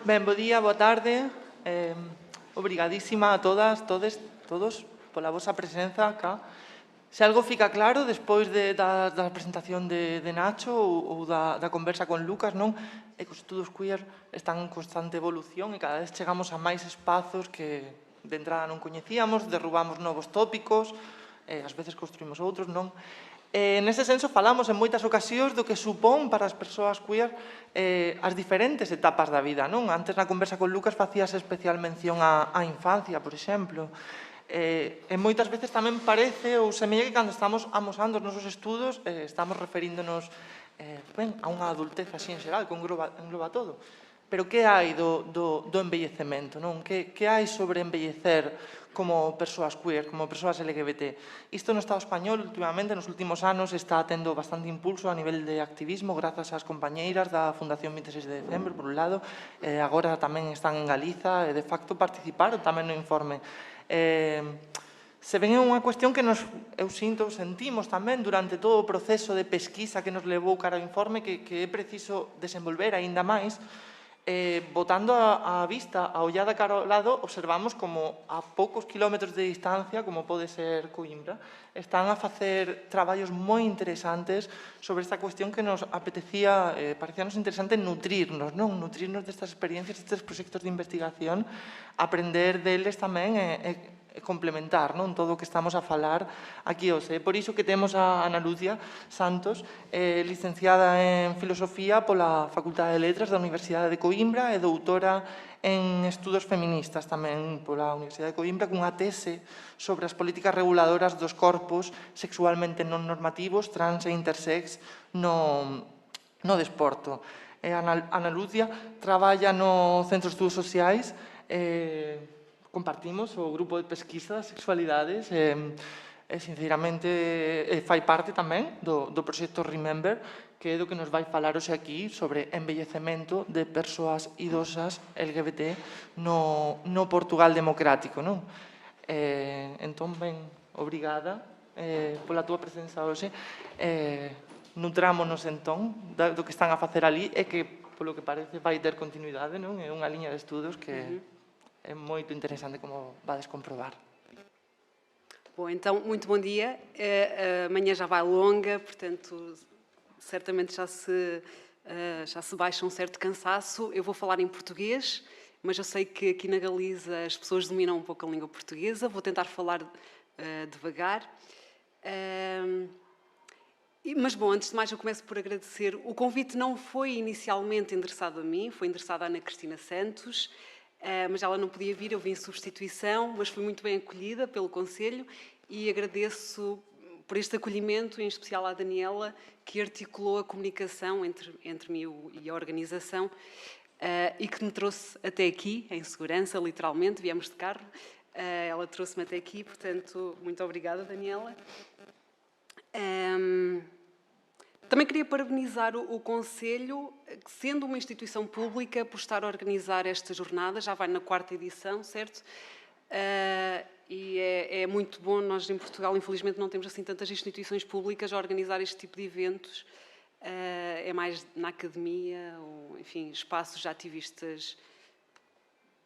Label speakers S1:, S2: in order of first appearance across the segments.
S1: Ben, bo día, boa tarde. Obrigadísima a todas, todos, pola vosa presenza acá. Se algo fica claro, despois da presentación de Nacho ou da conversa con Lucas, non? É que os estudos queer están en constante evolución e cada vez chegamos a máis espazos que de entrada non coñecíamos, derrubamos novos tópicos, ás veces construímos outros, non? Nese senso, falamos en moitas ocasións do que supón para as persoas queer as diferentes etapas da vida, non? Antes na conversa con Lucas facías especial mención á infancia, por exemplo. E moitas veces tamén parece ou semella que cando estamos amosando os nosos estudos estamos referíndonos a unha adultez así en xeral, que engloba todo. Pero que hai do envellecemento, non? Que hai sobre envellecer como persoas queer, como persoas LGBT? Isto no Estado español, últimamente, nos últimos anos, está tendo bastante impulso a nivel de activismo, grazas ás compañeiras da Fundación 26 de Decembro, por un lado, agora tamén están en Galiza, e de facto participaron tamén no informe. Se ven é unha cuestión que sentimos tamén durante todo o proceso de pesquisa que nos levou cara ao informe que é preciso desenvolver aínda máis. Botando a vista, a ollada cara ao lado, observamos como a poucos kilómetros de distancia, como pode ser Coimbra, están a facer traballos moi interesantes sobre esta cuestión que nos apetecía, parecíanos interesante nutrirnos, non? Nutrirnos destas experiencias, destes proxectos de investigación, aprender deles tamén e complementar, non? Todo o que estamos a falar aquí hoxe. É por iso que temos a Ana Lucia Santos, licenciada en Filosofía pola Facultade de Letras da Universidade de Coimbra e doutora en Estudos Feministas tamén pola Universidade de Coimbra, cunha tese sobre as políticas reguladoras dos corpos sexualmente non normativos, trans e intersex no desporto. Ana Lucia traballa no Centro de Estudos Sociais, compartimos o grupo de pesquisa das sexualidades e sinceramente fai parte tamén do proxecto Remember, que é do que nos vai falar hoxe aquí sobre envellecemento de persoas idosas LGBT no Portugal democrático, non? Entón, ben, obrigada pola túa presenza hoxe. Nutrámonos entón do que están a facer ali e que, polo que parece, vai ter continuidade, non? É unha liña de estudos que é moito interesante, como vades comprobar.
S2: Bom, então, muito bom dia. A manhã já vai longa, portanto, certamente já se baixa um certo cansaço. Eu vou falar em português, mas eu sei que aqui na Galiza as pessoas dominam um pouco a língua portuguesa. Vou tentar falar devagar. Mas, bom, antes de mais eu começo por agradecer. O convite não foi inicialmente endereçado a mim, foi endereçado à Ana Cristina Santos, mas ela não podia vir, eu vim em substituição, mas fui muito bem acolhida pelo Conselho e agradeço por este acolhimento, em especial à Daniela, que articulou a comunicação entre mim e a organização e que me trouxe até aqui, em segurança, literalmente, viemos de carro. Ela trouxe-me até aqui, portanto, muito obrigada, Daniela. Também queria parabenizar o Conselho, sendo uma instituição pública, por estar a organizar esta jornada. Já vai na 4ª edição, certo? E é muito bom. Nós, em Portugal, infelizmente, não temos assim tantas instituições públicas a organizar este tipo de eventos. É mais na academia, ou, enfim, espaços de ativistas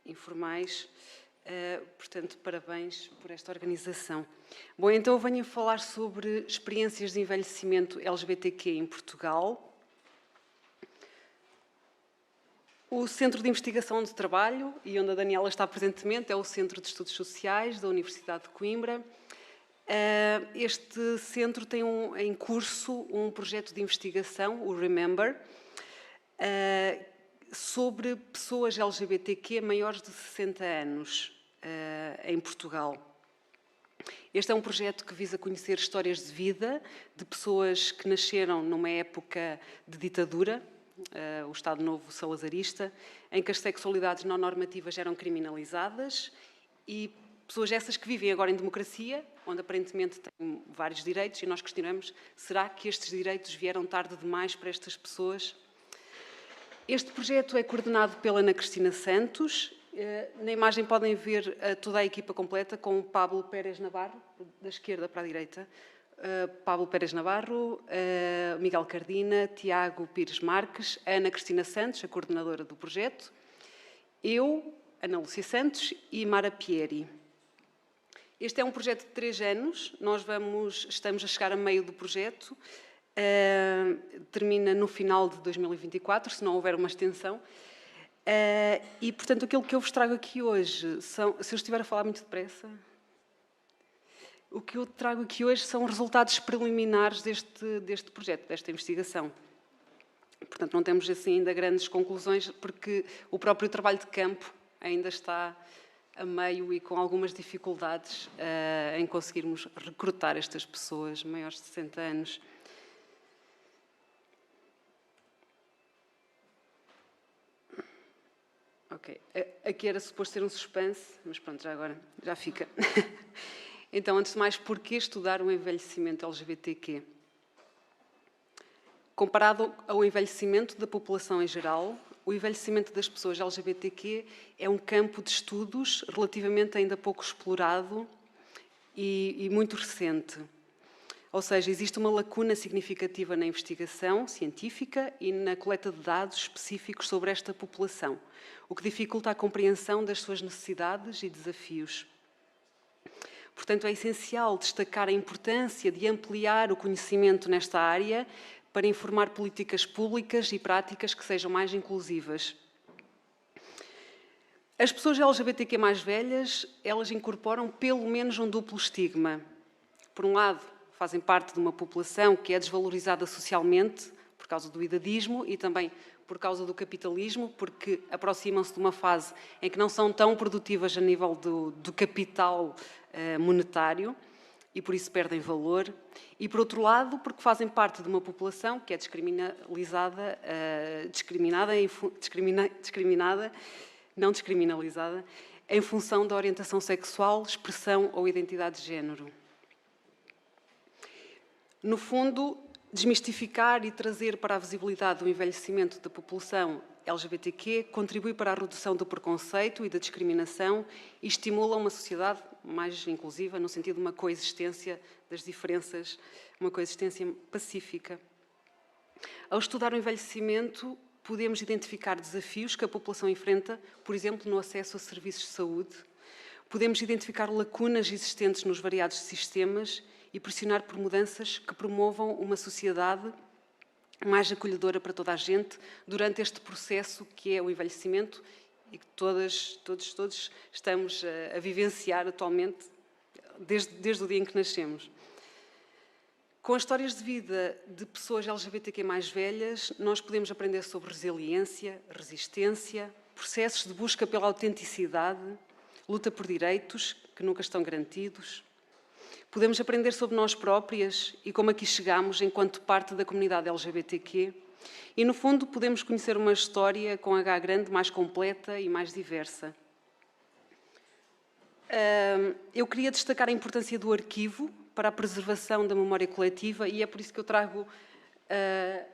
S2: informais. Portanto, parabéns por esta organização. Bom, então eu venho a falar sobre experiências de envelhecimento LGBTQ em Portugal. O Centro de Investigação onde trabalho e onde a Daniela está presentemente é o Centro de Estudos Sociais da Universidade de Coimbra. Este centro tem em curso um projeto de investigação, o Remember, sobre pessoas LGBTQ maiores de 60 anos em Portugal. Este é um projeto que visa conhecer histórias de vida de pessoas que nasceram numa época de ditadura, o Estado Novo salazarista, em que as sexualidades não normativas eram criminalizadas e pessoas essas que vivem agora em democracia, onde aparentemente têm vários direitos, e nós questionamos, será que estes direitos vieram tarde demais para estas pessoas? Este projeto é coordenado pela Ana Cristina Santos. Na imagem podem ver toda a equipa completa, com o Pablo Pérez Navarro, da esquerda para a direita. Pablo Pérez Navarro, Miguel Cardina, Tiago Pires Marques, Ana Cristina Santos, a coordenadora do projeto, eu, Ana Lúcia Santos e Mara Pieri. Este é um projeto de 3 anos, estamos a chegar a meio do projeto, termina no final de 2024, se não houver uma extensão. E, portanto, aquilo que eu vos trago aqui hoje são, se eu estiver a falar muito depressa, o que eu trago aqui hoje são resultados preliminares deste projeto, desta investigação. Portanto, não temos assim ainda grandes conclusões, porque o próprio trabalho de campo ainda está a meio e com algumas dificuldades em conseguirmos recrutar estas pessoas maiores de 60 anos. Ok, aqui era suposto ser um suspense, mas pronto, já agora já fica. Então, antes de mais, porquê estudar o envelhecimento LGBTQ? Comparado ao envelhecimento da população em geral, o envelhecimento das pessoas LGBTQ é um campo de estudos relativamente ainda pouco explorado e muito recente. Ou seja, existe uma lacuna significativa na investigação científica e na coleta de dados específicos sobre esta população, o que dificulta a compreensão das suas necessidades e desafios. Portanto, é essencial destacar a importância de ampliar o conhecimento nesta área para informar políticas públicas e práticas que sejam mais inclusivas. As pessoas LGBTQ mais velhas, elas incorporam pelo menos um duplo estigma. Por um lado, fazem parte de uma população que é desvalorizada socialmente por causa do idadismo e também por causa do capitalismo, porque aproximam-se de uma fase em que não são tão produtivas a nível do capital monetário e por isso perdem valor. E, por outro lado, porque fazem parte de uma população que é não descriminalizada, em função da orientação sexual, expressão ou identidade de género. No fundo, desmistificar e trazer para a visibilidade o envelhecimento da população LGBTQ contribui para a redução do preconceito e da discriminação e estimula uma sociedade mais inclusiva, no sentido de uma coexistência das diferenças, uma coexistência pacífica. Ao estudar o envelhecimento, podemos identificar desafios que a população enfrenta, por exemplo, no acesso a serviços de saúde. Podemos identificar lacunas existentes nos variados sistemas e pressionar por mudanças que promovam uma sociedade mais acolhedora para toda a gente durante este processo que é o envelhecimento e que todos estamos a vivenciar atualmente desde o dia em que nascemos. Com as histórias de vida de pessoas LGBTQ mais velhas, nós podemos aprender sobre resiliência, resistência, processos de busca pela autenticidade, luta por direitos que nunca estão garantidos. Podemos aprender sobre nós próprias e como aqui chegamos enquanto parte da comunidade LGBTQ. E, no fundo, podemos conhecer uma história com H grande mais completa e mais diversa. Eu queria destacar a importância do arquivo para a preservação da memória coletiva e é por isso que eu trago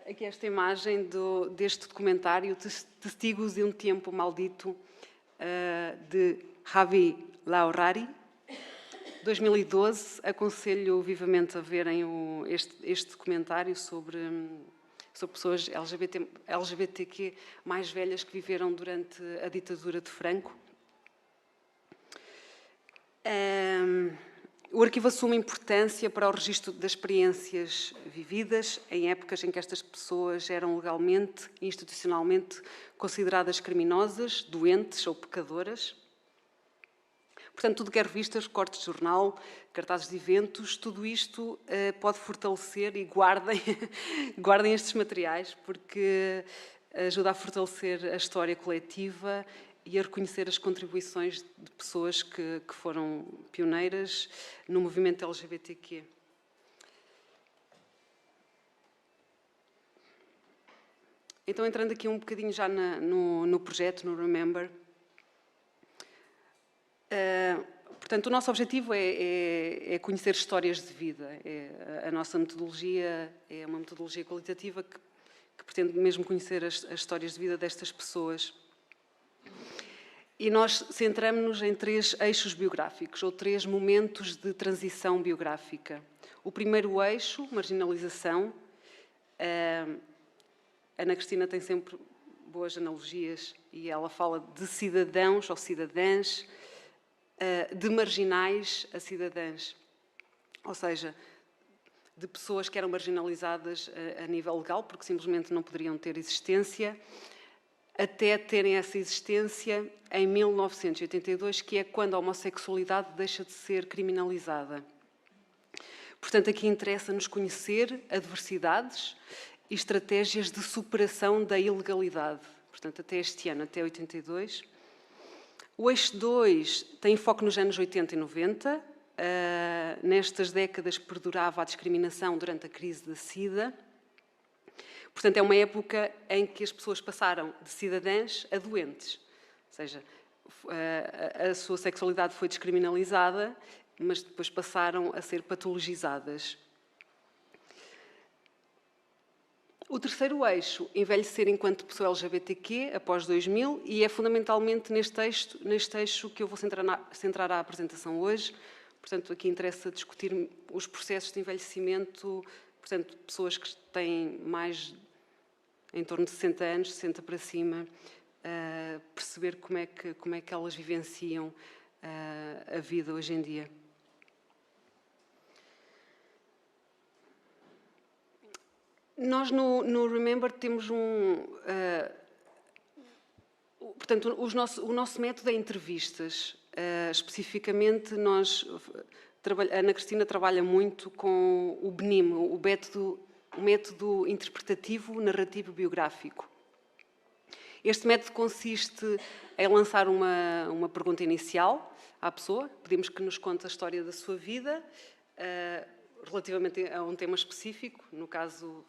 S2: aqui esta imagem deste documentário, Testigos de um Tempo Maldito, de Javi Laurari, 2012. Aconselho vivamente a verem este documentário sobre pessoas LGBTQ mais velhas que viveram durante a ditadura de Franco. O arquivo assume importância para o registro das experiências vividas em épocas em que estas pessoas eram legalmente e institucionalmente consideradas criminosas, doentes ou pecadoras. Portanto, tudo que é revistas, cortes de jornal, cartazes de eventos, tudo isto pode fortalecer e guardem estes materiais, porque ajuda a fortalecer a história coletiva e a reconhecer as contribuições de pessoas que foram pioneiras no movimento LGBTQ. Então, entrando aqui um bocadinho já no projeto, no Remember, portanto, o nosso objetivo é conhecer histórias de vida. A nossa metodologia é uma metodologia qualitativa que pretende mesmo conhecer as histórias de vida destas pessoas. E nós centramos-nos em 3 eixos biográficos, ou 3 momentos de transição biográfica. O primeiro eixo, marginalização. A Ana Cristina tem sempre boas analogias e ela fala de cidadãos ou cidadãs, de marginais a cidadãs, ou seja, de pessoas que eram marginalizadas a nível legal, porque simplesmente não poderiam ter existência, até terem essa existência em 1982, que é quando a homossexualidade deixa de ser criminalizada. Portanto, aqui interessa-nos conhecer adversidades e estratégias de superação da ilegalidade. Portanto, até este ano, até 82. O eixo 2 tem foco nos anos 80 e 90. Nestas décadas perdurava a discriminação durante a crise da SIDA. Portanto, é uma época em que as pessoas passaram de cidadãs a doentes. Ou seja, a sua sexualidade foi descriminalizada, mas depois passaram a ser patologizadas. O terceiro eixo, envelhecer enquanto pessoa LGBTQ, após 2000, e é fundamentalmente neste eixo que eu vou centrar a apresentação hoje. Portanto, aqui interessa discutir os processos de envelhecimento, portanto, pessoas que têm mais em torno de 60 anos, 60 para cima, perceber como é que elas vivenciam a vida hoje em dia. Nós no Remember temos portanto, o nosso método é entrevistas. Especificamente, a Ana Cristina trabalha muito com o BNIM, o método interpretativo narrativo biográfico. Este método consiste em lançar uma pergunta inicial à pessoa, pedimos que nos conte a história da sua vida, relativamente a um tema específico, no caso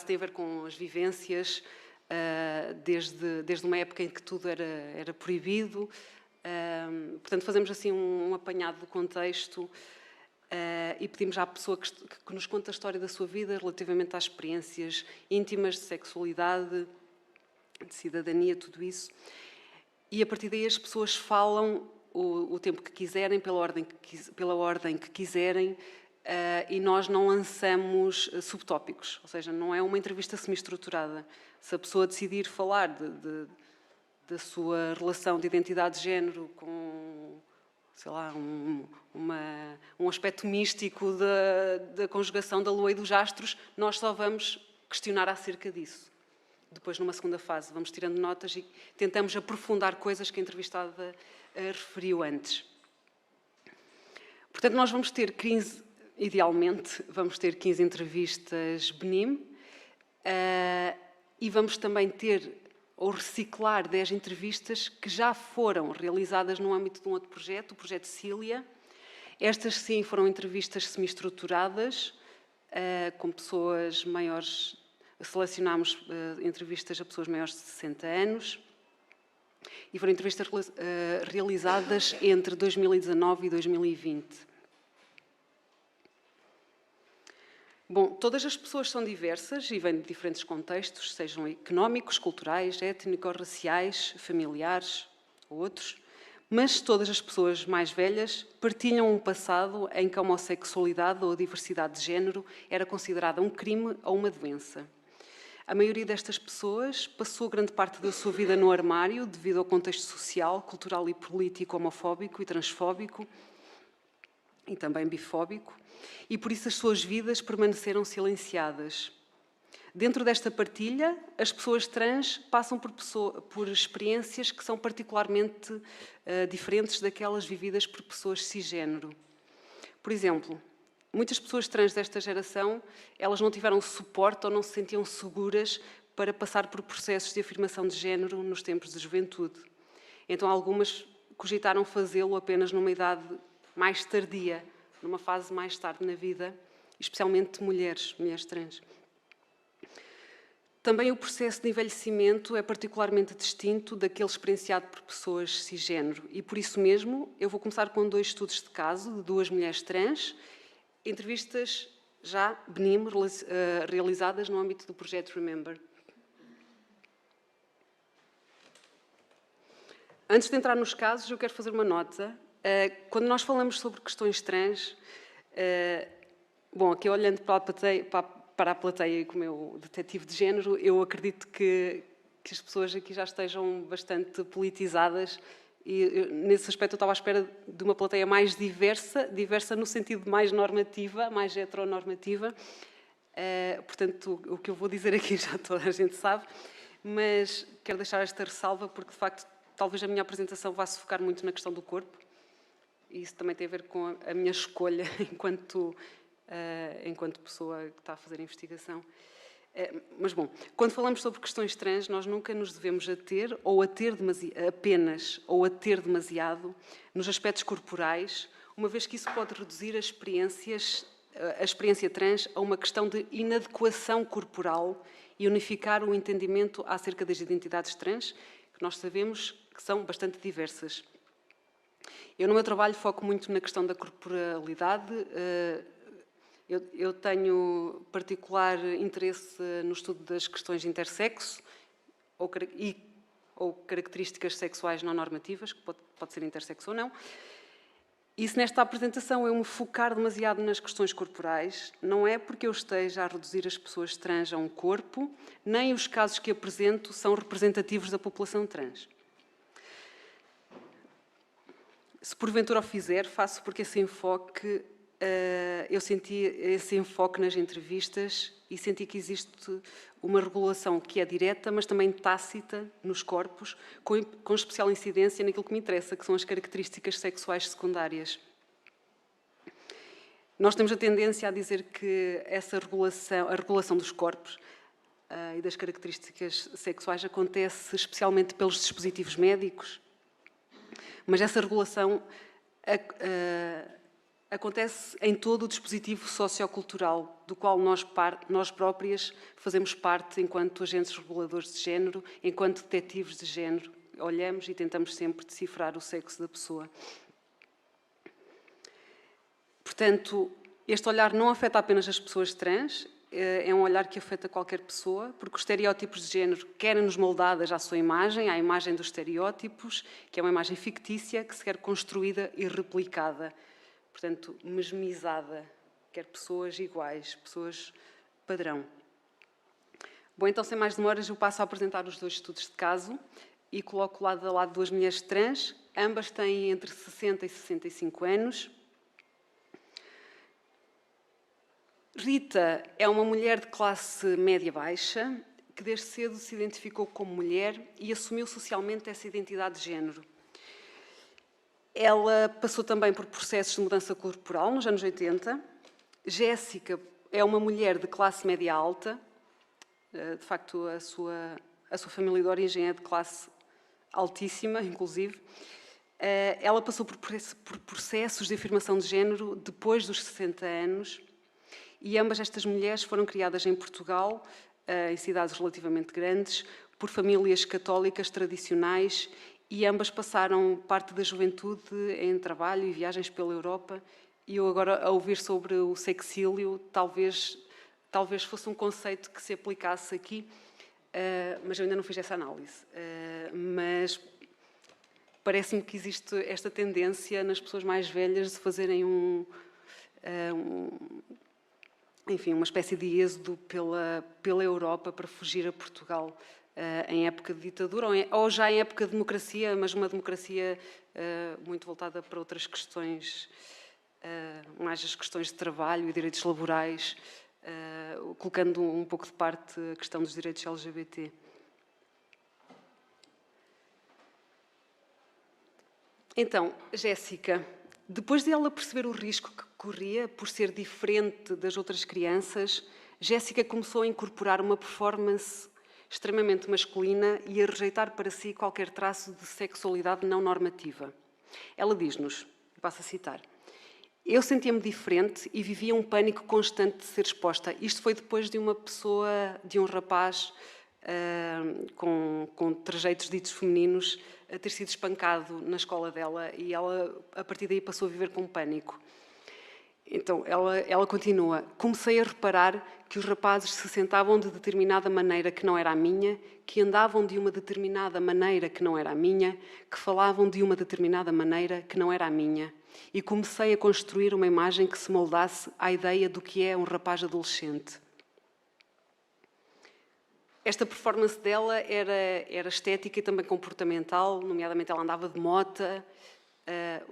S2: tem a ver com as vivências, desde uma época em que tudo era proibido. Portanto, fazemos assim um apanhado do contexto e pedimos à pessoa que nos conte a história da sua vida relativamente às experiências íntimas de sexualidade, de cidadania, tudo isso. E a partir daí as pessoas falam o tempo que quiserem, pela ordem que quiserem, e nós não lançamos subtópicos, ou seja, não é uma entrevista semi-estruturada. Se a pessoa decidir falar da sua relação de identidade de género com, sei lá, um aspecto místico da conjugação da lua e dos astros, nós só vamos questionar acerca disso. Depois, numa segunda fase, vamos tirando notas e tentamos aprofundar coisas que a entrevistada referiu antes. Portanto, nós vamos ter idealmente, vamos ter 15 entrevistas BNIM e vamos também ter ou reciclar 10 entrevistas que já foram realizadas no âmbito de um outro projeto, o projeto Cília. Estas, sim, foram entrevistas semi-estruturadas, com pessoas maiores. Selecionámos entrevistas a pessoas maiores de 60 anos e foram entrevistas realizadas entre 2019 e 2020. Bom, todas as pessoas são diversas e vêm de diferentes contextos, sejam económicos, culturais, étnicos, raciais, familiares ou outros, mas todas as pessoas mais velhas partilham um passado em que a homossexualidade ou a diversidade de género era considerada um crime ou uma doença. A maioria destas pessoas passou grande parte da sua vida no armário devido ao contexto social, cultural e político homofóbico e transfóbico e também bifóbico, e por isso as suas vidas permaneceram silenciadas. Dentro desta partilha, as pessoas trans passam por experiências que são particularmente diferentes daquelas vividas por pessoas cisgênero. Por exemplo, muitas pessoas trans desta geração, elas não tiveram suporte ou não se sentiam seguras para passar por processos de afirmação de género nos tempos de juventude. Então, algumas cogitaram fazê-lo apenas numa idade mais tardia, numa fase mais tarde na vida, especialmente mulheres trans. Também o processo de envelhecimento é particularmente distinto daquele experienciado por pessoas cisgênero e, por isso mesmo, eu vou começar com 2 estudos de caso de 2 mulheres trans, entrevistas já BNIM realizadas no âmbito do projeto Remember. Antes de entrar nos casos, eu quero fazer uma nota. Quando nós falamos sobre questões trans, bom, aqui olhando para a plateia como eu detetive de género, eu acredito que que as pessoas aqui já estejam bastante politizadas e, nesse aspecto, eu estava à espera de uma plateia mais diversa no sentido mais normativa, mais heteronormativa. Portanto, o que eu vou dizer aqui já toda a gente sabe, mas quero deixar esta ressalva porque, de facto, talvez a minha apresentação vá se focar muito na questão do corpo. E isso também tem a ver com a minha escolha enquanto pessoa que está a fazer a investigação. Mas, bom, quando falamos sobre questões trans, nós nunca nos devemos ater apenas ou a ter demasiado nos aspectos corporais, uma vez que isso pode reduzir a experiência trans a uma questão de inadequação corporal e unificar o entendimento acerca das identidades trans, que nós sabemos que são bastante diversas. Eu, no meu trabalho, foco muito na questão da corporalidade. Eu tenho particular interesse no estudo das questões de intersexo ou características sexuais não normativas, que pode ser intersexo ou não. E se nesta apresentação eu me focar demasiado nas questões corporais, não é porque eu esteja a reduzir as pessoas trans a um corpo, nem os casos que apresento são representativos da população trans. Se porventura o fizer, faço porque esse enfoque, eu senti esse enfoque nas entrevistas e senti que existe uma regulação que é direta, mas também tácita nos corpos, com especial incidência naquilo que me interessa, que são as características sexuais secundárias. Nós temos a tendência a dizer que a regulação dos corpos e das características sexuais acontece especialmente pelos dispositivos médicos, mas essa regulação acontece em todo o dispositivo sociocultural, do qual nós próprias fazemos parte enquanto agentes reguladores de género, enquanto detetives de género. Olhamos e tentamos sempre decifrar o sexo da pessoa. Portanto, este olhar não afeta apenas as pessoas trans, é um olhar que afeta qualquer pessoa, porque os estereótipos de género querem-nos moldadas à sua imagem, à imagem dos estereótipos, que é uma imagem fictícia, que se quer construída e replicada. Portanto, mesmizada, quer pessoas iguais, pessoas padrão. Bom, então, sem mais demoras, eu passo a apresentar os dois estudos de caso e coloco lado a lado duas mulheres trans, ambas têm entre 60 e 65 anos. Rita é uma mulher de classe média-baixa que desde cedo se identificou como mulher e assumiu socialmente essa identidade de género. Ela passou também por processos de mudança corporal nos anos 80. Jéssica é uma mulher de classe média-alta. De facto, a sua família de origem é de classe altíssima, inclusive. Ela passou por processos de afirmação de género depois dos 60 anos. E ambas estas mulheres foram criadas em Portugal, em cidades relativamente grandes, por famílias católicas tradicionais e ambas passaram parte da juventude em trabalho e viagens pela Europa. E eu agora, a ouvir sobre o sexílio, talvez fosse um conceito que se aplicasse aqui, mas eu ainda não fiz essa análise. Mas parece-me que existe esta tendência nas pessoas mais velhas de fazerem enfim, uma espécie de êxodo pela Europa para fugir a Portugal em época de ditadura ou já em época de democracia, mas uma democracia muito voltada para outras questões, mais as questões de trabalho e direitos laborais, colocando um pouco de parte a questão dos direitos LGBT. Então, Jéssica, depois de ela perceber o risco que corria por ser diferente das outras crianças, Jéssica começou a incorporar uma performance extremamente masculina e a rejeitar para si qualquer traço de sexualidade não normativa. Ela diz-nos, passo a citar, eu sentia-me diferente e vivia um pânico constante de ser exposta. Isto foi depois de uma pessoa, de um rapaz com trejeitos ditos femininos, a ter sido espancado na escola dela e ela, a partir daí, passou a viver com pânico. Então, ela continua. Comecei a reparar que os rapazes se sentavam de determinada maneira que não era a minha, que andavam de uma determinada maneira que não era a minha, que falavam de uma determinada maneira que não era a minha. E comecei a construir uma imagem que se moldasse à ideia do que é um rapaz adolescente. Esta performance dela era estética e também comportamental, nomeadamente ela andava de mota,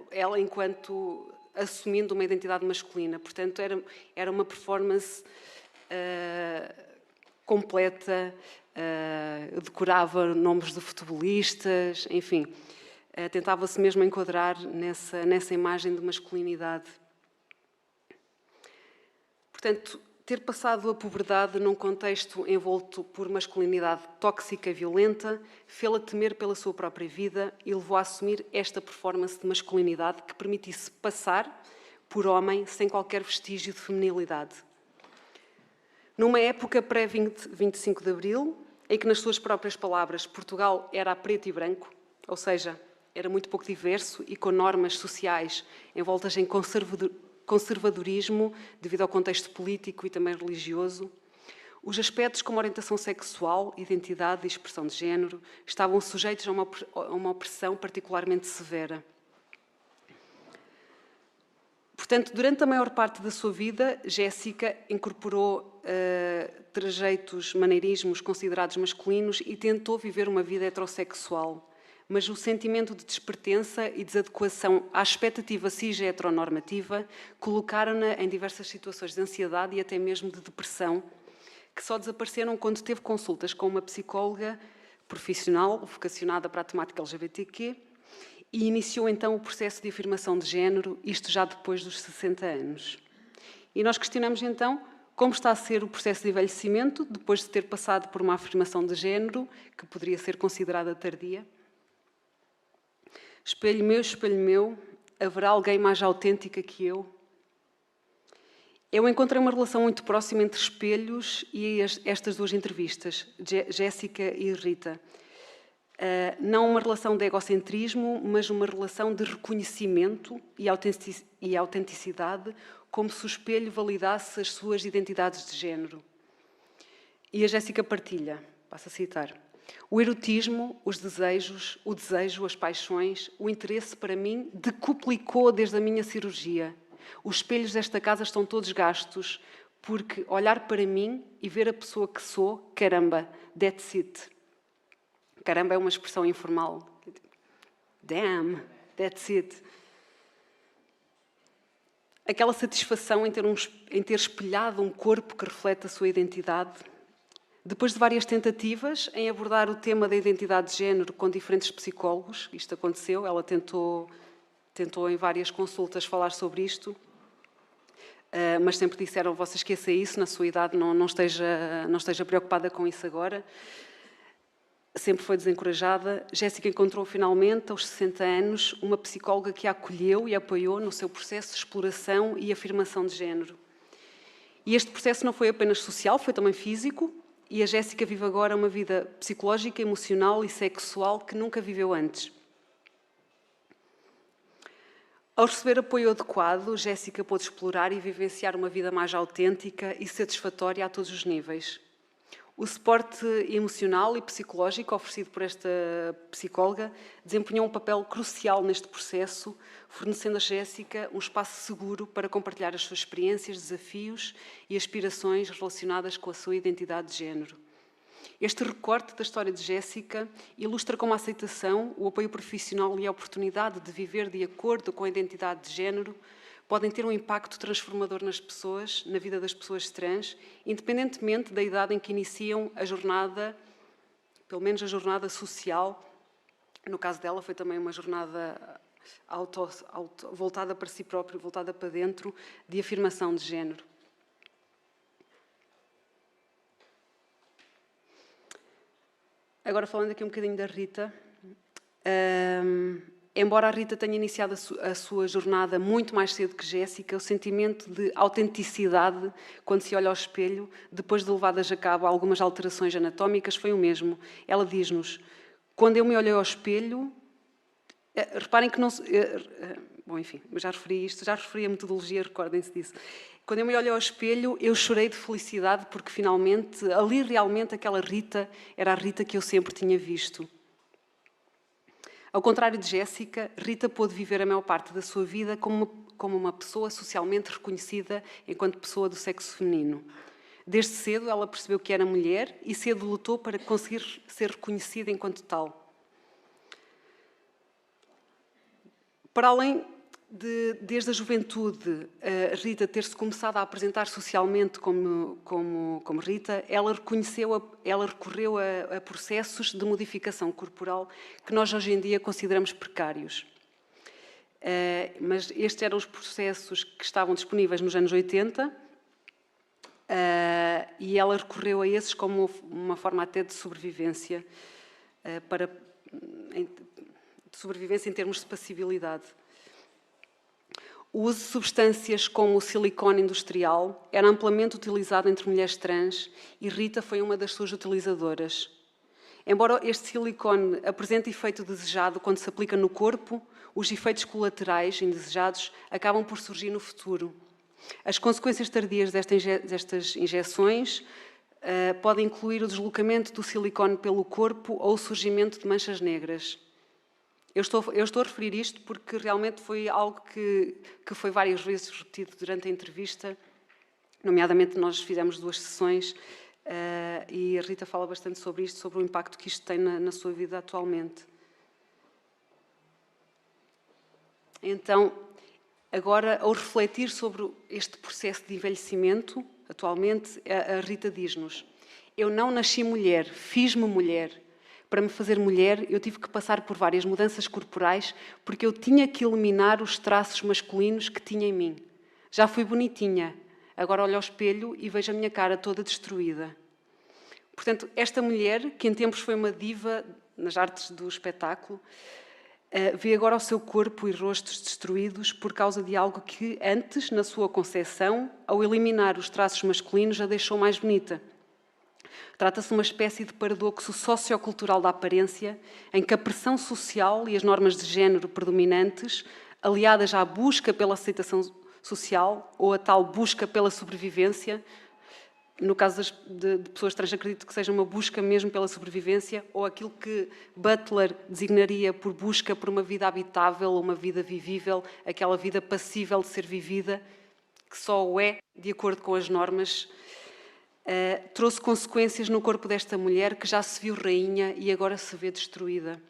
S2: ela enquanto assumindo uma identidade masculina. Portanto, era uma performance completa, decorava nomes de futebolistas, enfim, tentava-se mesmo enquadrar nessa imagem de masculinidade. Portanto, ter passado a puberdade num contexto envolto por masculinidade tóxica e violenta fê-la temer pela sua própria vida e levou a assumir esta performance de masculinidade que permitisse passar por homem sem qualquer vestígio de feminilidade. Numa época pré-25 de Abril, em que, nas suas próprias palavras, Portugal era a preto e branco, ou seja, era muito pouco diverso e com normas sociais envoltas em conservadorismo devido ao contexto político e também religioso, os aspectos como orientação sexual, identidade e expressão de género estavam sujeitos a uma opressão particularmente severa. Portanto, durante a maior parte da sua vida, Jéssica incorporou trejeitos, maneirismos considerados masculinos e tentou viver uma vida heterossexual. Mas o sentimento de despertença e desadequação à expectativa cis-heteronormativa colocaram-na em diversas situações de ansiedade e até mesmo de depressão, que só desapareceram quando teve consultas com uma psicóloga profissional vocacionada para a temática LGBTQ e iniciou então o processo de afirmação de género, isto já depois dos 60 anos. E nós questionamos então como está a ser o processo de envelhecimento depois de ter passado por uma afirmação de género que poderia ser considerada tardia. Espelho meu, haverá alguém mais autêntica que eu? Eu encontrei uma relação muito próxima entre espelhos e estas duas entrevistas, Jéssica e Rita. Não uma relação de egocentrismo, mas uma relação de reconhecimento e autenticidade, como se o espelho validasse as suas identidades de género. E a Jéssica partilha, passo a citar: o erotismo, os desejos, o desejo, as paixões, o interesse para mim decuplicou desde a minha cirurgia. Os espelhos desta casa estão todos gastos, porque olhar para mim e ver a pessoa que sou, caramba, that's it. Caramba é uma expressão informal. Damn, that's it. Aquela satisfação em ter espelhado um corpo que reflete a sua identidade. Depois de várias tentativas em abordar o tema da identidade de género com diferentes psicólogos, isto aconteceu, ela tentou em várias consultas falar sobre isto, mas sempre disseram: você esqueça isso, na sua idade não esteja preocupada com isso agora. Sempre foi desencorajada. Jéssica encontrou finalmente, aos 60 anos, uma psicóloga que a acolheu e apoiou no seu processo de exploração e afirmação de género. E este processo não foi apenas social, foi também físico, e a Jéssica vive agora uma vida psicológica, emocional e sexual que nunca viveu antes. Ao receber apoio adequado, Jéssica pôde explorar e vivenciar uma vida mais autêntica e satisfatória a todos os níveis. O suporte emocional e psicológico oferecido por esta psicóloga desempenhou um papel crucial neste processo, fornecendo a Jéssica um espaço seguro para compartilhar as suas experiências, desafios e aspirações relacionadas com a sua identidade de género. Este recorte da história de Jéssica ilustra como a aceitação, o apoio profissional e a oportunidade de viver de acordo com a identidade de género podem ter um impacto transformador nas pessoas, na vida das pessoas trans, independentemente da idade em que iniciam a jornada, pelo menos a jornada social. No caso dela foi também uma jornada voltada para si própria, voltada para dentro, de afirmação de género. Agora falando aqui um bocadinho da Rita, embora a Rita tenha iniciado a sua jornada muito mais cedo que Jéssica, o sentimento de autenticidade, quando se olha ao espelho, depois de levadas a cabo algumas alterações anatómicas, foi o mesmo. Ela diz-nos: quando eu me olhei ao espelho, reparem que não... Bom, enfim, já referi a metodologia, recordem-se disso. Quando eu me olhei ao espelho, eu chorei de felicidade, porque finalmente, ali realmente aquela Rita era a Rita que eu sempre tinha visto. Ao contrário de Jéssica, Rita pôde viver a maior parte da sua vida como uma pessoa socialmente reconhecida enquanto pessoa do sexo feminino. Desde cedo ela percebeu que era mulher e cedo lutou para conseguir ser reconhecida enquanto tal. Para além desde a juventude, a Rita ter-se começado a apresentar socialmente como Rita, ela recorreu a processos de modificação corporal que nós hoje em dia consideramos precários. Mas estes eram os processos que estavam disponíveis nos anos 80, e ela recorreu a esses como uma forma até de sobrevivência, de sobrevivência em termos de passibilidade. O uso de substâncias como o silicone industrial era amplamente utilizado entre mulheres trans e Rita foi uma das suas utilizadoras. Embora este silicone apresente efeito desejado quando se aplica no corpo, os efeitos colaterais indesejados acabam por surgir no futuro. As consequências tardias destas injeções podem incluir o deslocamento do silicone pelo corpo ou o surgimento de manchas negras. Eu estou a referir isto porque realmente foi algo que foi várias vezes repetido durante a entrevista, nomeadamente nós fizemos 2 sessões e a Rita fala bastante sobre isto, sobre o impacto que isto tem na sua vida atualmente. Então, agora, ao refletir sobre este processo de envelhecimento, atualmente, a Rita diz-nos: eu não nasci mulher, fiz-me mulher. Para me fazer mulher, eu tive que passar por várias mudanças corporais porque eu tinha que eliminar os traços masculinos que tinha em mim. Já fui bonitinha, agora olho ao espelho e vejo a minha cara toda destruída. Portanto, esta mulher, que em tempos foi uma diva nas artes do espetáculo, vê agora o seu corpo e rostos destruídos por causa de algo que antes, na sua concepção, ao eliminar os traços masculinos, a deixou mais bonita. Trata-se de uma espécie de paradoxo sociocultural da aparência, em que a pressão social e as normas de género predominantes, aliadas à busca pela aceitação social ou a tal busca pela sobrevivência, no caso de pessoas trans, acredito que seja uma busca mesmo pela sobrevivência, ou aquilo que Butler designaria por busca por uma vida habitável, uma vida vivível, aquela vida passível de ser vivida, que só o é de acordo com as normas, trouxe consequências no corpo desta mulher que já se viu rainha e agora se vê destruída.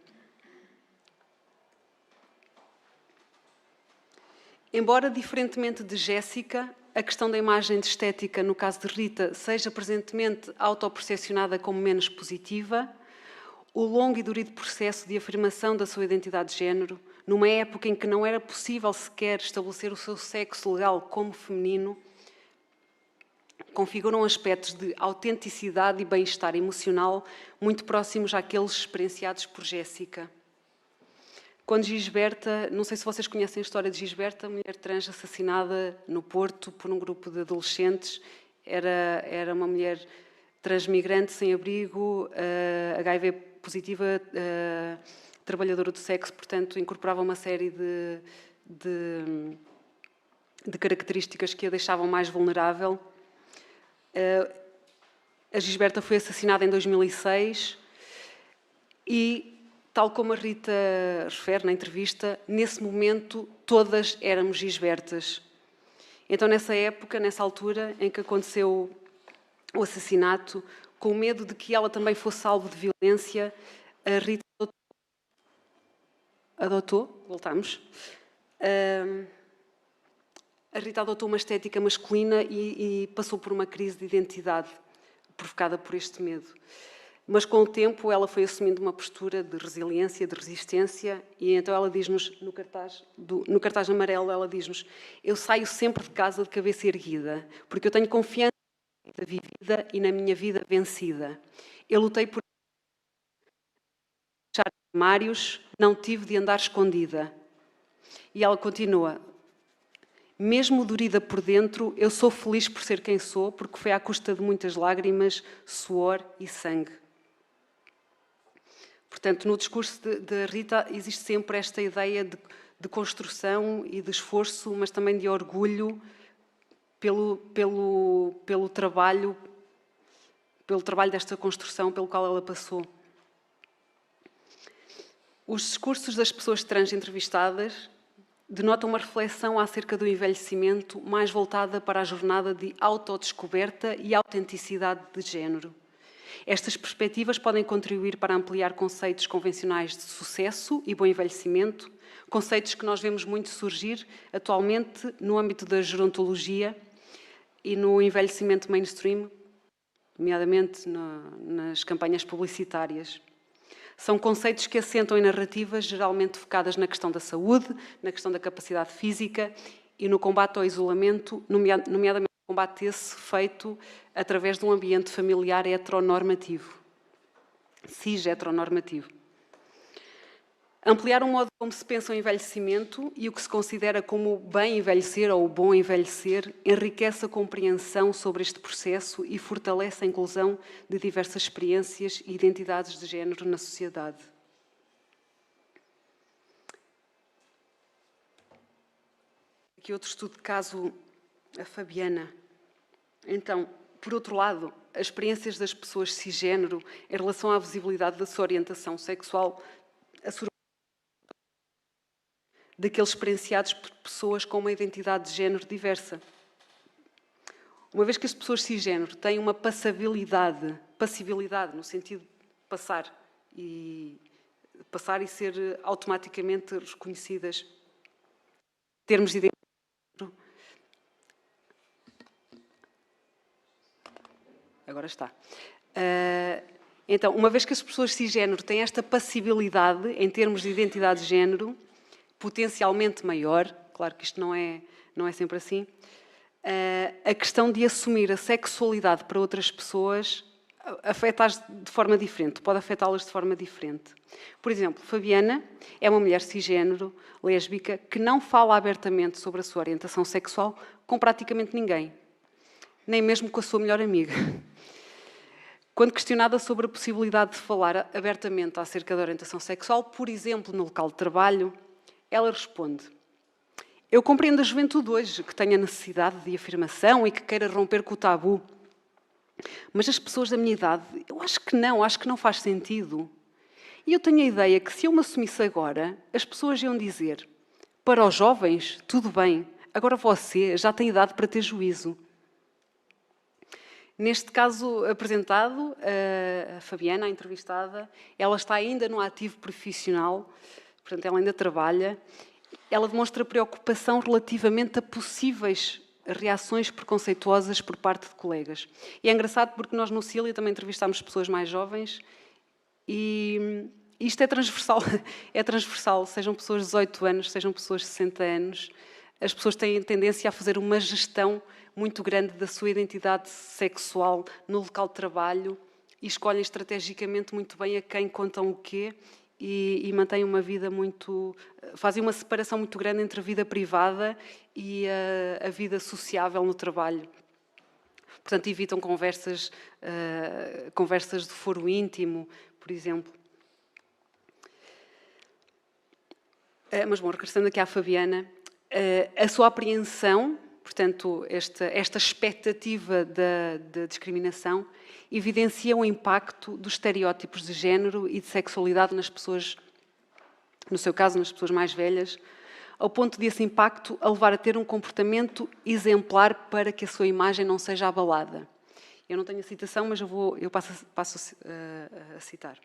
S2: Embora, diferentemente de Jéssica, a questão da imagem de estética, no caso de Rita, seja presentemente autopercepcionada como menos positiva, o longo e durido processo de afirmação da sua identidade de género, numa época em que não era possível sequer estabelecer o seu sexo legal como feminino, configuram aspectos de autenticidade e bem-estar emocional muito próximos àqueles experienciados por Jéssica. Quando Gisberta, não sei se vocês conhecem a história de Gisberta, mulher trans assassinada no Porto por um grupo de adolescentes, era uma mulher transmigrante, sem abrigo, HIV positiva, trabalhadora do sexo, portanto incorporava uma série de características que a deixavam mais vulnerável. A Gisberta foi assassinada em 2006 e, tal como a Rita refere na entrevista, nesse momento todas éramos Gisbertas. Então, nessa época, nessa altura em que aconteceu o assassinato, com medo de que ela também fosse alvo de violência, a Rita A Rita adotou uma estética masculina e passou por uma crise de identidade provocada por este medo. Mas com o tempo ela foi assumindo uma postura de resiliência, de resistência, e então ela diz-nos, no cartaz amarelo, ela diz-nos: eu saio sempre de casa de cabeça erguida, porque eu tenho confiança na vida vivida e na minha vida vencida. Eu lutei por fechar armários, não tive de andar escondida. E ela continua: mesmo dorida por dentro, eu sou feliz por ser quem sou, porque foi à custa de muitas lágrimas, suor e sangue. Portanto, no discurso de Rita existe sempre esta ideia de construção e de esforço, mas também de orgulho pelo trabalho desta construção pelo qual ela passou. Os discursos das pessoas trans entrevistadas denota uma reflexão acerca do envelhecimento mais voltada para a jornada de autodescoberta e autenticidade de género. Estas perspectivas podem contribuir para ampliar conceitos convencionais de sucesso e bom envelhecimento, conceitos que nós vemos muito surgir atualmente no âmbito da gerontologia e no envelhecimento mainstream, nomeadamente nas campanhas publicitárias. São conceitos que assentam em narrativas geralmente focadas na questão da saúde, na questão da capacidade física e no combate ao isolamento, nomeadamente o combate esse feito através de um ambiente familiar heteronormativo, cis-heteronormativo. Ampliar o modo como se pensa o envelhecimento e o que se considera como bem envelhecer ou bom envelhecer enriquece a compreensão sobre este processo e fortalece a inclusão de diversas experiências e identidades de género na sociedade. Aqui outro estudo de caso, a Fabiana. Então, por outro lado, as experiências das pessoas cisgênero em relação à visibilidade da sua orientação sexual daqueles experienciados por pessoas com uma identidade de género diversa. Uma vez que as pessoas cisgênero têm uma passibilidade no sentido de passar e ser automaticamente reconhecidas em termos de identidade. Agora está. Então, uma vez que as pessoas cisgênero têm esta passibilidade em termos de identidade de género, potencialmente maior, claro que isto não é sempre assim, a questão de assumir a sexualidade para outras pessoas afeta-as de forma diferente, pode afetá-las de forma diferente. Por exemplo, Fabiana é uma mulher cisgênero, lésbica, que não fala abertamente sobre a sua orientação sexual com praticamente ninguém, nem mesmo com a sua melhor amiga. Quando questionada sobre a possibilidade de falar abertamente acerca da orientação sexual, por exemplo, no local de trabalho, ela responde: eu compreendo a juventude hoje, que tenha necessidade de afirmação e que queira romper com o tabu. Mas as pessoas da minha idade, eu acho que não faz sentido. E eu tenho a ideia que se eu me assumisse agora, as pessoas iam dizer: para os jovens, tudo bem, agora você já tem idade para ter juízo. Neste caso apresentado, a Fabiana, a entrevistada, ela está ainda no ativo profissional, portanto, ela ainda trabalha. Ela demonstra preocupação relativamente a possíveis reações preconceituosas por parte de colegas. E é engraçado porque nós no Cília também entrevistámos pessoas mais jovens e isto é transversal, sejam pessoas de 18 anos, sejam pessoas de 60 anos. As pessoas têm tendência a fazer uma gestão muito grande da sua identidade sexual no local de trabalho e escolhem estrategicamente muito bem a quem contam o quê e mantêm uma vida fazem uma separação muito grande entre a vida privada e a vida sociável no trabalho. Portanto, evitam conversas de foro íntimo, por exemplo. Mas, bom, regressando aqui à Fabiana, a sua apreensão, portanto, esta expectativa da discriminação, evidencia o impacto dos estereótipos de género e de sexualidade nas pessoas, no seu caso, nas pessoas mais velhas, ao ponto de esse impacto a levar a ter um comportamento exemplar para que a sua imagem não seja abalada. Eu não tenho a citação, mas eu passo a citar.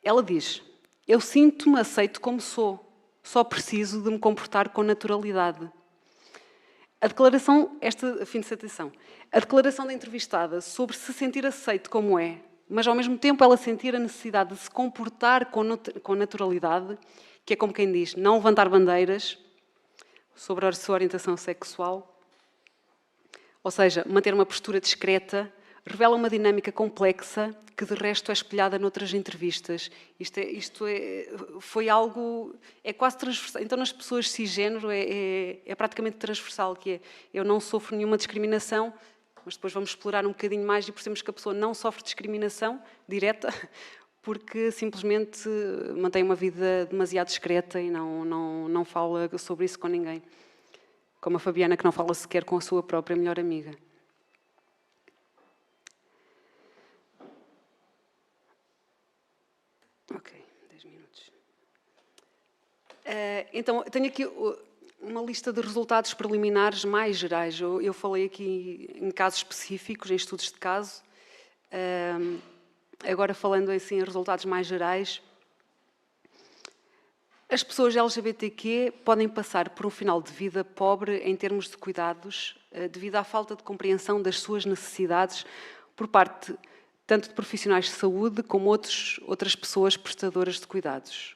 S2: Ela diz: eu sinto-me aceito como sou, só preciso de me comportar com naturalidade. A declaração da entrevistada sobre se sentir aceito como é, mas ao mesmo tempo ela sentir a necessidade de se comportar com naturalidade, que é como quem diz, não levantar bandeiras sobre a sua orientação sexual, ou seja, manter uma postura discreta, revela uma dinâmica complexa que de resto é espelhada noutras entrevistas. Foi algo, é quase transversal. Então nas pessoas cisgênero é praticamente transversal, que é, eu não sofro nenhuma discriminação, mas depois vamos explorar um bocadinho mais e percebemos que a pessoa não sofre discriminação direta, porque simplesmente mantém uma vida demasiado discreta e não fala sobre isso com ninguém. Como a Fabiana, que não fala sequer com a sua própria melhor amiga. Ok, 10 minutos. Então, tenho aqui uma lista de resultados preliminares mais gerais. Eu falei aqui em casos específicos, em estudos de caso. Agora, falando assim, em resultados mais gerais, as pessoas LGBTQ podem passar por um final de vida pobre em termos de cuidados, devido à falta de compreensão das suas necessidades por parte tanto de profissionais de saúde como outras pessoas prestadoras de cuidados.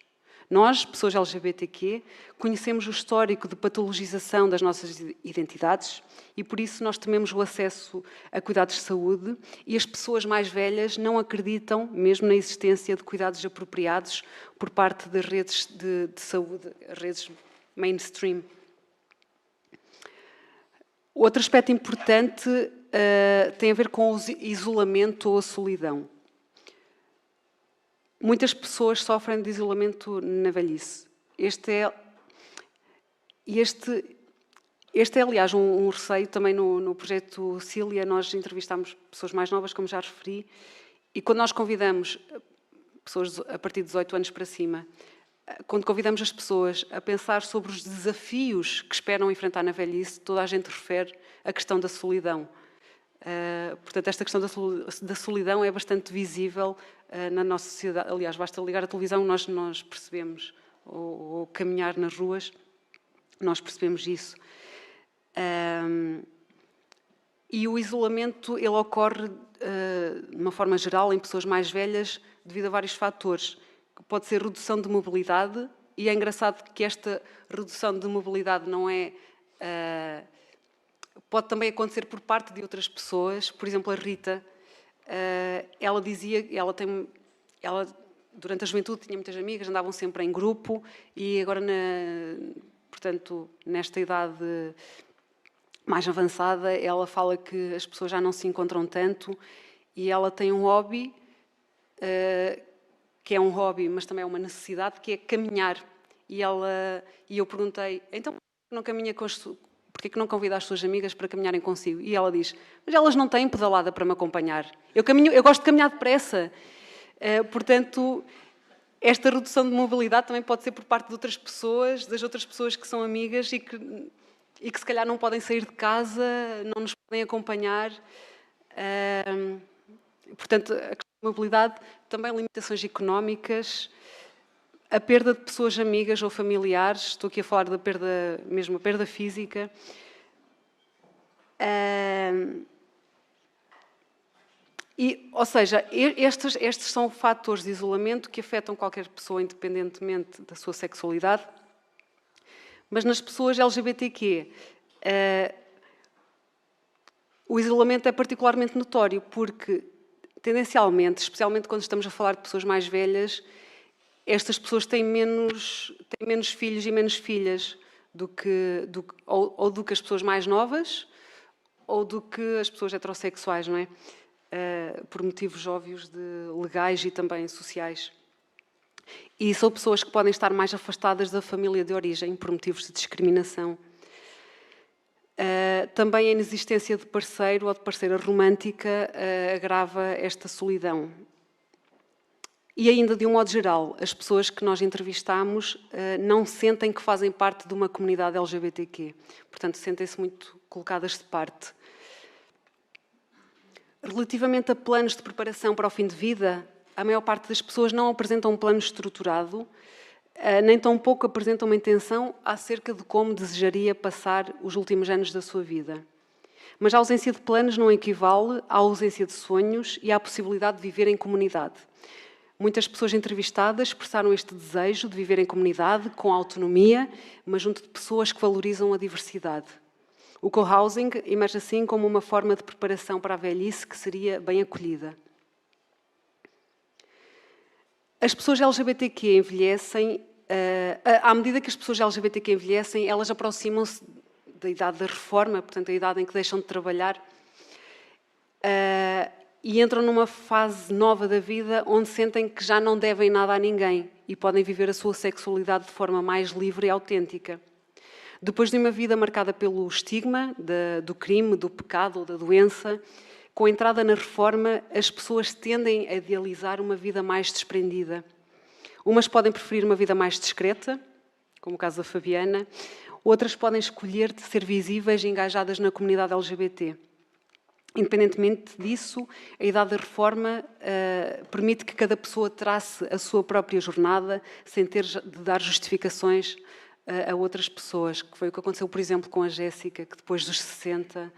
S2: Nós, pessoas LGBTQ, conhecemos o histórico de patologização das nossas identidades e, por isso, nós tememos o acesso a cuidados de saúde e as pessoas mais velhas não acreditam mesmo na existência de cuidados apropriados por parte das redes de saúde, redes mainstream. Outro aspecto importante tem a ver com o isolamento ou a solidão. Muitas pessoas sofrem de isolamento na velhice. Este é, aliás, um receio também no projeto Cília. Nós entrevistámos pessoas mais novas, como já referi, e quando nós convidamos pessoas a partir de 18 anos para cima, quando convidamos as pessoas a pensar sobre os desafios que esperam enfrentar na velhice, toda a gente refere a questão da solidão. Portanto, esta questão da solidão é bastante visível na nossa sociedade. Aliás, basta ligar a televisão, nós percebemos, ou caminhar nas ruas, nós percebemos isso. E o isolamento, ele ocorre de uma forma geral em pessoas mais velhas devido a vários fatores. Pode ser redução de mobilidade, e é engraçado que esta redução de mobilidade não é... pode também acontecer por parte de outras pessoas. Por exemplo, a Rita, ela dizia, ela durante a juventude tinha muitas amigas, andavam sempre em grupo, e agora, portanto, nesta idade mais avançada, ela fala que as pessoas já não se encontram tanto, e ela tem um hobby, que é um hobby, mas também é uma necessidade, que é caminhar. E eu perguntei, então, não caminha com porque é que não convida as suas amigas para caminharem consigo? E ela diz, mas elas não têm pedalada para me acompanhar. Eu gosto de caminhar depressa. Portanto, esta redução de mobilidade também pode ser por parte de outras pessoas, das outras pessoas que são amigas e que se calhar não podem sair de casa, não nos podem acompanhar. Portanto, a questão da mobilidade, também limitações económicas, a perda de pessoas amigas ou familiares, estou aqui a falar da perda, mesmo a perda física. Ou seja, estes são fatores de isolamento que afetam qualquer pessoa, independentemente da sua sexualidade. Mas nas pessoas LGBTQ, o isolamento é particularmente notório, porque, tendencialmente, especialmente quando estamos a falar de pessoas mais velhas, estas pessoas têm menos filhos e menos filhas do que as pessoas mais novas, ou do que as pessoas heterossexuais, não é? Por motivos óbvios legais e também sociais. E são pessoas que podem estar mais afastadas da família de origem por motivos de discriminação. Também a inexistência de parceiro ou de parceira romântica agrava esta solidão. E ainda, de um modo geral, as pessoas que nós entrevistamos não sentem que fazem parte de uma comunidade LGBTQ. Portanto, sentem-se muito colocadas de parte. Relativamente a planos de preparação para o fim de vida, a maior parte das pessoas não apresentam um plano estruturado, nem tampouco apresentam uma intenção acerca de como desejaria passar os últimos anos da sua vida. Mas a ausência de planos não equivale à ausência de sonhos e à possibilidade de viver em comunidade. Muitas pessoas entrevistadas expressaram este desejo de viver em comunidade, com autonomia, mas junto de pessoas que valorizam a diversidade. O co-housing emerge assim como uma forma de preparação para a velhice que seria bem acolhida. As pessoas LGBTQ envelhecem, à medida que as pessoas LGBTQ envelhecem, elas aproximam-se da idade da reforma, portanto, a idade em que deixam de trabalhar, e entram numa fase nova da vida onde sentem que já não devem nada a ninguém e podem viver a sua sexualidade de forma mais livre e autêntica. Depois de uma vida marcada pelo estigma do crime, do pecado ou da doença, com a entrada na reforma, as pessoas tendem a idealizar uma vida mais desprendida. Umas podem preferir uma vida mais discreta, como o caso da Fabiana. Outras podem escolher de ser visíveis e engajadas na comunidade LGBT. Independentemente disso, a idade da reforma permite que cada pessoa trace a sua própria jornada sem ter de dar justificações a outras pessoas, que foi o que aconteceu, por exemplo, com a Jéssica, que depois dos 60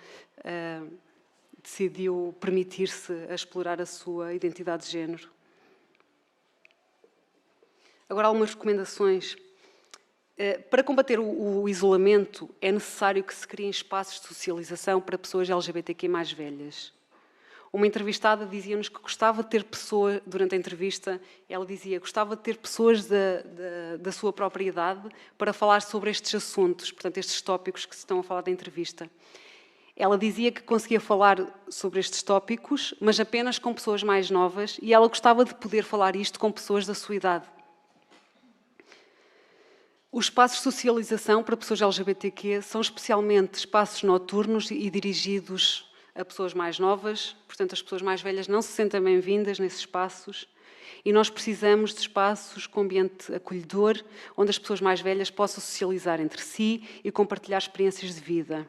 S2: decidiu permitir-se a explorar a sua identidade de género. Agora, algumas recomendações. Para combater o isolamento, é necessário que se criem espaços de socialização para pessoas LGBTQ mais velhas. Uma entrevistada dizia-nos que gostava de ter pessoas, durante a entrevista, ela dizia que gostava de ter pessoas da sua própria idade para falar sobre estes assuntos, portanto, estes tópicos que se estão a falar da entrevista. Ela dizia que conseguia falar sobre estes tópicos, mas apenas com pessoas mais novas, e ela gostava de poder falar isto com pessoas da sua idade. Os espaços de socialização para pessoas LGBTQ são especialmente espaços noturnos e dirigidos a pessoas mais novas, portanto, as pessoas mais velhas não se sentem bem-vindas nesses espaços, e nós precisamos de espaços com ambiente acolhedor, onde as pessoas mais velhas possam socializar entre si e compartilhar experiências de vida.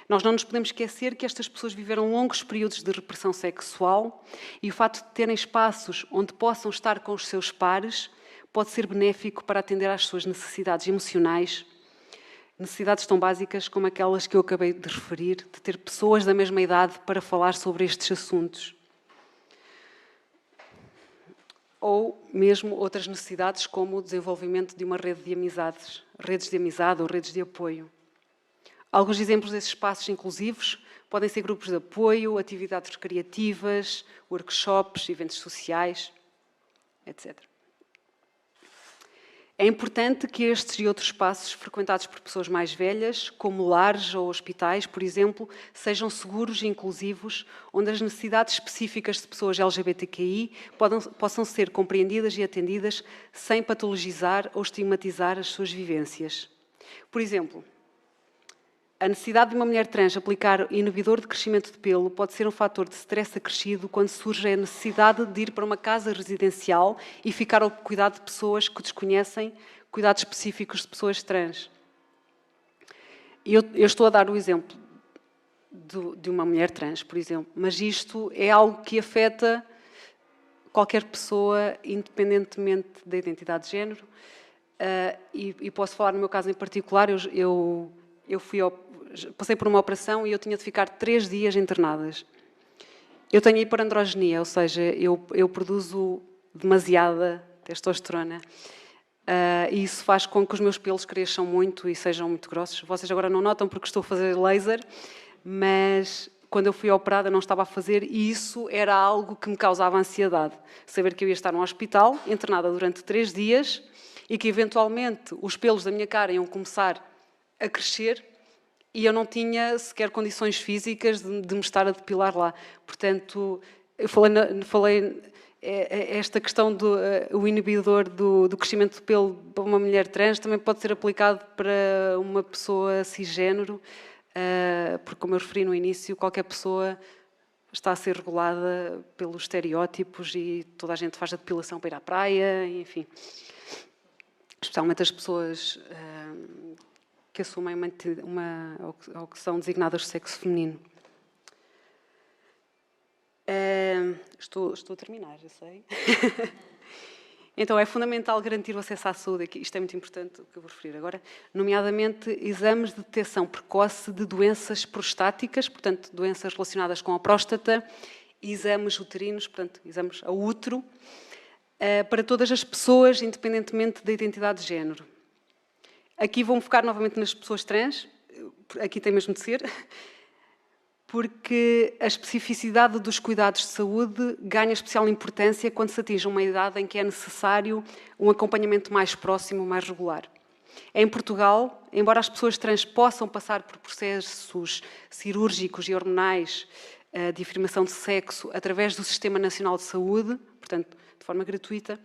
S2: Nós não nos podemos esquecer que estas pessoas viveram longos períodos de repressão sexual, e o facto de terem espaços onde possam estar com os seus pares pode ser benéfico para atender às suas necessidades emocionais, necessidades tão básicas como aquelas que eu acabei de referir, de ter pessoas da mesma idade para falar sobre estes assuntos. Ou mesmo outras necessidades como o desenvolvimento de uma rede de amizades, redes de amizade ou redes de apoio. Alguns exemplos desses espaços inclusivos podem ser grupos de apoio, atividades recreativas, workshops, eventos sociais, etc. É importante que estes e outros espaços frequentados por pessoas mais velhas, como lares ou hospitais, por exemplo, sejam seguros e inclusivos, onde as necessidades específicas de pessoas LGBTQI possam ser compreendidas e atendidas sem patologizar ou estigmatizar as suas vivências. Por exemplo, a necessidade de uma mulher trans aplicar inibidor de crescimento de pelo pode ser um fator de stress acrescido quando surge a necessidade de ir para uma casa residencial e ficar ao cuidado de pessoas que desconhecem cuidados específicos de pessoas trans. Eu estou a dar o exemplo de uma mulher trans, por exemplo, mas isto é algo que afeta qualquer pessoa, independentemente da identidade de género, e posso falar no meu caso em particular. Eu passei por uma operação e eu tinha de ficar 3 dias internadas. Eu tenho hiperandrogenia, ou seja, eu produzo demasiada testosterona, e isso faz com que os meus pelos cresçam muito e sejam muito grossos. Vocês agora não notam porque estou a fazer laser, mas quando eu fui operada não estava a fazer, e isso era algo que me causava ansiedade. Saber que eu ia estar num hospital, internada durante 3 dias, e que eventualmente os pelos da minha cara iam começar a crescer, e eu não tinha sequer condições físicas de me estar a depilar lá. Portanto, eu falei esta questão do inibidor do crescimento de pelo para uma mulher trans também pode ser aplicado para uma pessoa cisgénero, porque, como eu referi no início, qualquer pessoa está a ser regulada pelos estereótipos e toda a gente faz a depilação para ir à praia, enfim. Especialmente as pessoas que assumem ou que são designadas de sexo feminino. Estou a terminar, já sei. Então, é fundamental garantir o acesso à saúde, aqui, isto é muito importante, o que eu vou referir agora, nomeadamente exames de detecção precoce de doenças prostáticas, portanto, doenças relacionadas com a próstata, e exames uterinos, portanto, exames a útero, para todas as pessoas, independentemente da identidade de género. Aqui vou-me focar novamente nas pessoas trans, aqui tem mesmo de ser, porque a especificidade dos cuidados de saúde ganha especial importância quando se atinge uma idade em que é necessário um acompanhamento mais próximo, mais regular. Em Portugal, embora as pessoas trans possam passar por processos cirúrgicos e hormonais de afirmação de sexo através do Sistema Nacional de Saúde, portanto, de forma gratuita,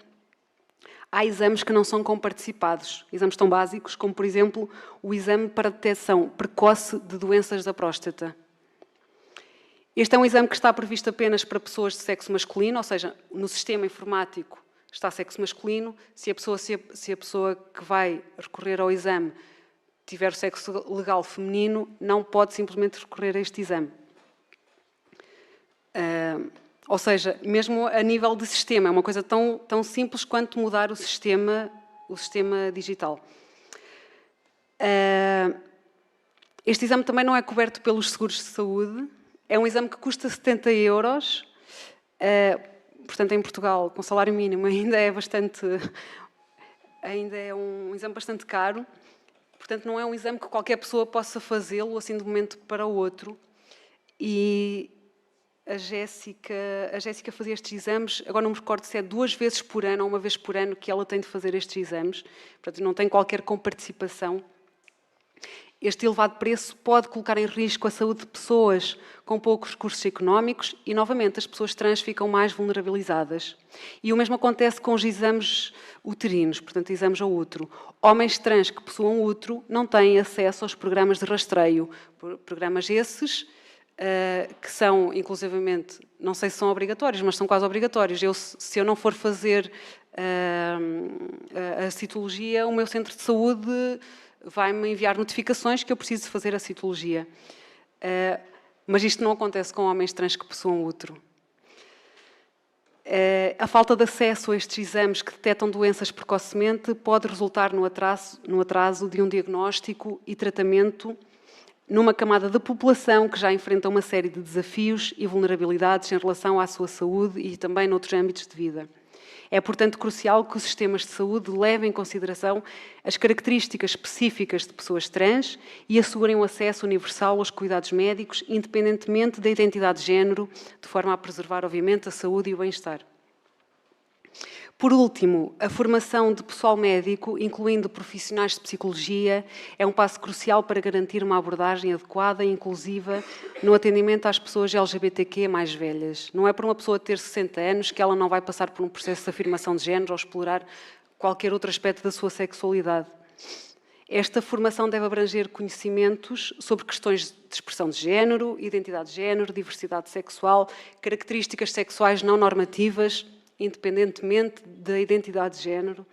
S2: há exames que não são comparticipados, exames tão básicos como, por exemplo, o exame para detecção precoce de doenças da próstata. Este é um exame que está previsto apenas para pessoas de sexo masculino, ou seja, no sistema informático está sexo masculino, se a pessoa que vai recorrer ao exame tiver sexo legal feminino, não pode simplesmente recorrer a este exame. Ou seja, mesmo a nível de sistema, é uma coisa tão simples quanto mudar o sistema digital. Este exame também não é coberto pelos seguros de saúde. É um exame que custa 70 €. Portanto, em Portugal, com salário mínimo, ainda é um exame bastante caro. Portanto, não é um exame que qualquer pessoa possa fazê-lo assim de um momento para o outro. E a Jéssica fazia estes exames, agora não me recordo se é 2 vezes por ano ou 1 vez por ano que ela tem de fazer estes exames. Portanto, não tem qualquer comparticipação. Este elevado preço pode colocar em risco a saúde de pessoas com poucos recursos económicos e, novamente, as pessoas trans ficam mais vulnerabilizadas. E o mesmo acontece com os exames uterinos, portanto, exames ao útero. Homens trans que possuam útero não têm acesso aos programas de rastreio. Programas esses que são, inclusivamente, não sei se são obrigatórios, mas são quase obrigatórios. Se eu não for fazer a citologia, o meu centro de saúde vai-me enviar notificações que eu preciso fazer a citologia. Mas isto não acontece com homens trans que possuam útero. A falta de acesso a estes exames que detectam doenças precocemente pode resultar no atraso de um diagnóstico e tratamento numa camada da população que já enfrenta uma série de desafios e vulnerabilidades em relação à sua saúde e também noutros âmbitos de vida. É, portanto, crucial que os sistemas de saúde levem em consideração as características específicas de pessoas trans e assegurem o acesso universal aos cuidados médicos, independentemente da identidade de género, de forma a preservar, obviamente, a saúde e o bem-estar. Por último, a formação de pessoal médico, incluindo profissionais de psicologia, é um passo crucial para garantir uma abordagem adequada e inclusiva no atendimento às pessoas LGBTQ mais velhas. Não é por uma pessoa ter 60 anos que ela não vai passar por um processo de afirmação de género ou explorar qualquer outro aspecto da sua sexualidade. Esta formação deve abranger conhecimentos sobre questões de expressão de género, identidade de género, diversidade sexual, características sexuais não normativas, independentemente da identidade de género,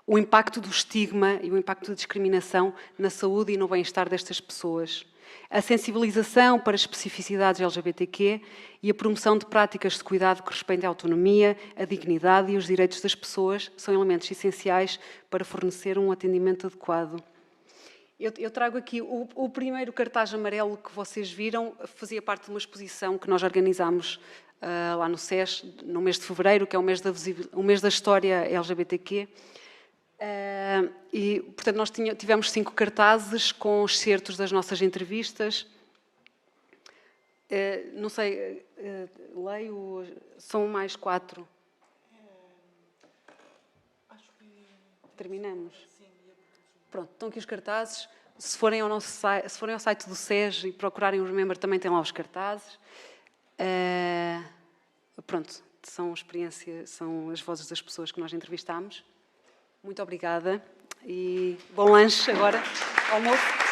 S2: o impacto do estigma e o impacto da discriminação na saúde e no bem-estar destas pessoas, a sensibilização para as especificidades LGBTQ e a promoção de práticas de cuidado que respeitem a autonomia, a dignidade e os direitos das pessoas são elementos essenciais para fornecer um atendimento adequado. Eu trago aqui o primeiro cartaz amarelo que vocês viram, fazia parte de uma exposição que nós organizámos lá no SES, no mês de fevereiro, que é o mês da história LGBTQ. E, portanto, nós tivemos 5 cartazes com excertos das nossas entrevistas. Não sei, leio, são mais 4.
S1: Acho que
S2: terminamos. Pronto, estão aqui os cartazes. Se forem ao site do SES e procurarem o Remember, também tem lá os cartazes. Pronto, são as vozes das pessoas que nós entrevistámos. Muito obrigada e bom lanche agora, almoço.